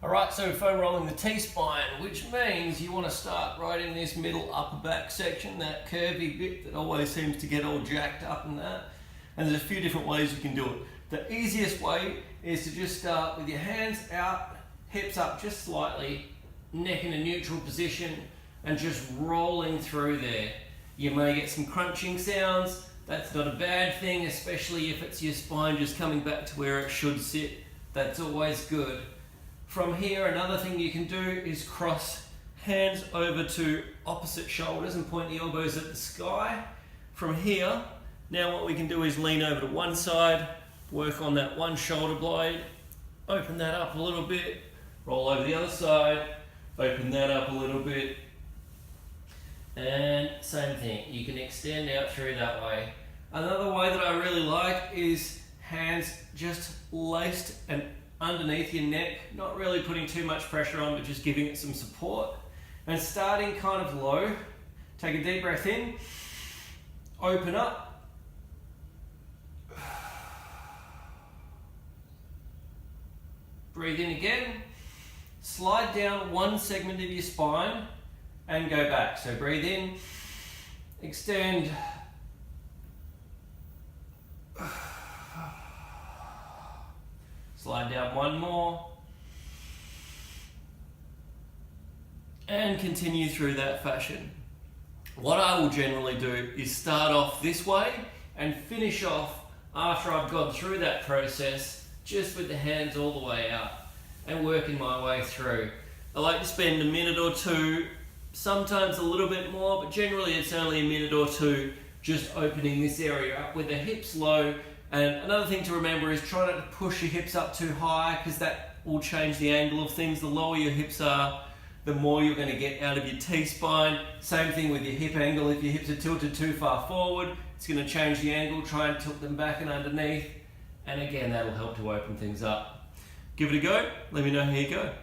Alright, so foam rolling the T-spine, which means you want to start right in this middle upper back section, that curvy bit that always seems to get all jacked up and that. And there's a few different ways you can do it. The easiest way is to just start with your hands out, hips up just slightly, neck in a neutral position, and just rolling through there. You may get some crunching sounds. That's not a bad thing, especially if it's your spine just coming back to where it should sit. That's always good. From here, another thing you can do is cross hands over to opposite shoulders and point the elbows at the sky. From here, now what we can do is lean over to one side, work on that one shoulder blade, open that up a little bit, roll over the other side, open that up a little bit, and same thing, you can extend out through that way. Another way that I really like is hands just laced and underneath your neck, not really putting too much pressure on, but just giving it some support. And starting kind of low, take a deep breath in, open up, breathe in again, slide down one segment of your spine and go back. So breathe in, extend, slide down one more, and continue through that fashion. What I will generally do is start off this way and finish off after I've gone through that process just with the hands all the way out and working my way through. I like to spend a minute or two, sometimes a little bit more, but generally it's only a minute or two just opening this area up with the hips low. And another thing to remember is try not to push your hips up too high, because that will change the angle of things. The lower your hips are, the more you're going to get out of your T-spine. Same thing with your hip angle. If your hips are tilted too far forward, it's going to change the angle. Try and tilt them back and underneath. And again, that'll help to open things up. Give it a go. Let me know how you go.